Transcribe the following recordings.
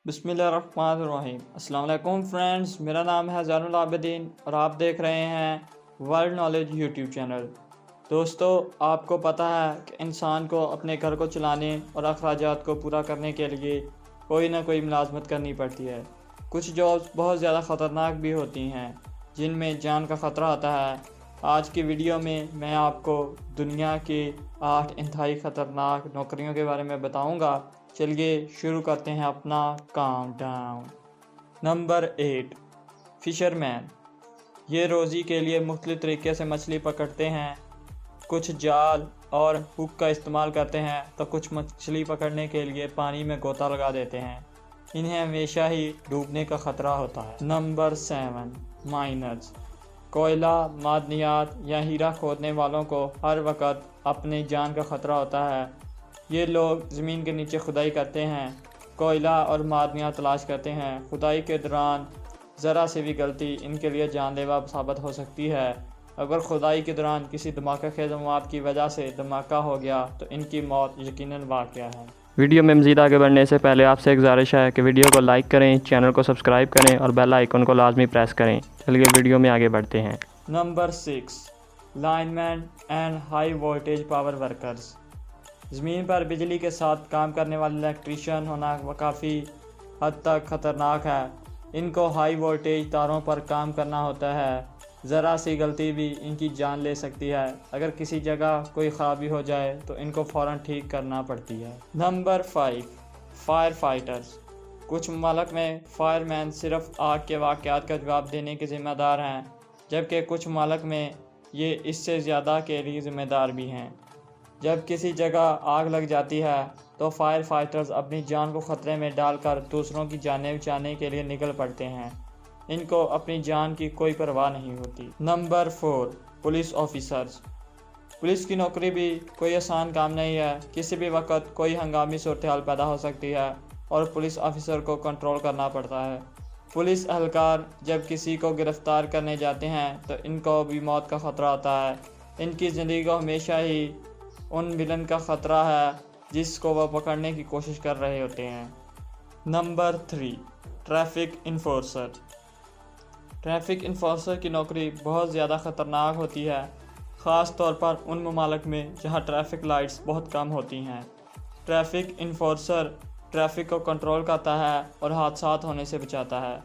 بسم اللہ الرحمن الرحیم۔ السلام علیکم فرینڈز، میرا نام ہے زین العابدین اور آپ دیکھ رہے ہیں ورلڈ نالج یوٹیوب چینل۔ دوستو، آپ کو پتہ ہے کہ انسان کو اپنے گھر کو چلانے اور اخراجات کو پورا کرنے کے لیے کوئی نہ کوئی ملازمت کرنی پڑتی ہے۔ کچھ جابس بہت زیادہ خطرناک بھی ہوتی ہیں جن میں جان کا خطرہ ہوتا ہے۔ آج کی ویڈیو میں آپ کو دنیا کی 8 انتہائی خطرناک نوکریوں کے بارے میں بتاؤں گا۔ چلیے شروع کرتے ہیں اپنا کاؤنٹ ڈاؤن۔ نمبر 8، فشر مین۔ یہ روزی کے لیے مختلف طریقے سے مچھلی پکڑتے ہیں۔ کچھ جال اور ہک کا استعمال کرتے ہیں تو کچھ مچھلی پکڑنے کے لیے پانی میں غوطہ لگا دیتے ہیں۔ انہیں ہمیشہ ہی ڈوبنے کا خطرہ ہوتا ہے۔ Number 7، minors. کوئلہ، معدنیات یا ہیرا کھودنے والوں کو ہر وقت اپنی جان کا خطرہ ہوتا ہے۔ یہ لوگ زمین کے نیچے کھدائی کرتے ہیں، کوئلہ اور معدنیات تلاش کرتے ہیں۔ کھدائی کے دوران ذرا سی بھی غلطی ان کے لیے جان لیوا ثابت ہو سکتی ہے۔ اگر کھدائی کے دوران کسی دھماکہ خیز مواد کی وجہ سے دھماکہ ہو گیا تو ان کی موت یقیناً واقع ہے۔ ویڈیو میں مزید آگے بڑھنے سے پہلے آپ سے ایک گزارش ہے کہ ویڈیو کو لائک کریں، چینل کو سبسکرائب کریں اور بیل آئیکن کو لازمی پریس کریں۔ چلیے ویڈیو میں آگے بڑھتے ہیں۔ Number 6، alignment and high voltage power workers. زمین پر بجلی کے ساتھ کام کرنے والے الیکٹریشین ہونا کافی حد تک خطرناک ہے۔ ان کو ہائی وولٹیج تاروں پر کام کرنا ہوتا ہے۔ ذرا سی غلطی بھی ان کی جان لے سکتی ہے۔ اگر کسی جگہ کوئی خرابی ہو جائے تو ان کو فوراً ٹھیک کرنا پڑتی ہے۔ Number 5، fire fighters. کچھ ممالک میں فائر مین صرف آگ کے واقعات کا جواب دینے کے ذمہ دار ہیں، جبکہ کچھ ممالک میں یہ اس سے زیادہ کے لیے ذمہ دار بھی ہیں۔ جب کسی جگہ آگ لگ جاتی ہے تو فائر فائٹرز اپنی جان کو خطرے میں ڈال کر دوسروں کی جانیں بچانے کے لیے نکل پڑتے ہیں۔ ان کو اپنی جان کی کوئی پرواہ نہیں ہوتی۔ Number 4، police officers. پولیس کی نوکری بھی کوئی آسان کام نہیں ہے۔ کسی بھی وقت کوئی ہنگامی صورتحال پیدا ہو سکتی ہے اور پولیس آفیسر کو کنٹرول کرنا پڑتا ہے۔ پولیس اہلکار جب کسی کو گرفتار کرنے جاتے ہیں تو ان کو بھی موت کا خطرہ ہوتا ہے۔ ان کی زندگی کو ہمیشہ ہی ان ولن کا خطرہ ہے جس کو وہ پکڑنے کی کوشش کر رہے ہوتے ہیں۔ Number 3، traffic enforcer. Traffic enforcer کی نوکری بہت زیادہ خطرناک ہوتی ہے، خاص طور پر ان ممالک میں جہاں ٹریفک لائٹس بہت کم ہوتی ہیں۔ ٹریفک انفورسر ٹریفک کو کنٹرول کرتا ہے اور حادثات ہونے سے بچاتا ہے۔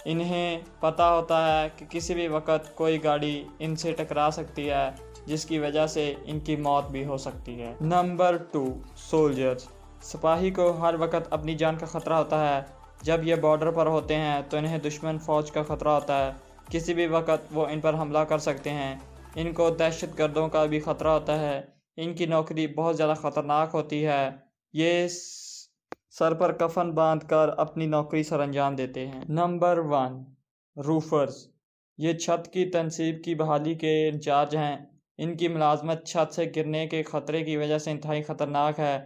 انہیں پتہ ہوتا ہے کہ کسی بھی وقت کوئی گاڑی ان سے ٹکرا سکتی ہے جس کی وجہ سے ان کی موت بھی ہو سکتی ہے۔ Number 2، soldiers. سپاہی کو ہر وقت اپنی جان کا خطرہ ہوتا ہے۔ جب یہ بارڈر پر ہوتے ہیں تو انہیں دشمن فوج کا خطرہ ہوتا ہے۔ کسی بھی وقت وہ ان پر حملہ کر سکتے ہیں۔ ان کو دہشت گردوں کا بھی خطرہ ہوتا ہے۔ ان کی نوکری بہت زیادہ خطرناک ہوتی ہے۔ یہ سر پر کفن باندھ کر اپنی نوکری سر انجام دیتے ہیں۔ نمبر 1، روفرز۔ یہ چھت کی تنصیب کی بحالی کے انچارج ہیں۔ ان کی ملازمت چھت سے گرنے کے خطرے کی وجہ سے انتہائی خطرناک ہے،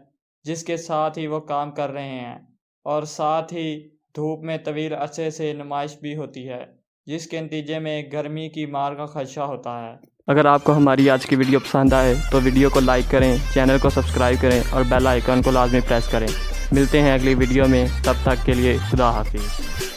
جس کے ساتھ ہی وہ کام کر رہے ہیں، اور ساتھ ہی دھوپ میں طویل عرصے سے نمائش بھی ہوتی ہے، جس کے نتیجے میں گرمی کی مار کا خدشہ ہوتا ہے۔ اگر آپ کو ہماری آج کی ویڈیو پسند آئے تو ویڈیو کو لائک کریں، چینل کو سبسکرائب کریں اور بیل آئیکن کو لازمی پریس کریں۔ ملتے ہیں اگلی ویڈیو میں، تب تک کے لیے خدا حافظ۔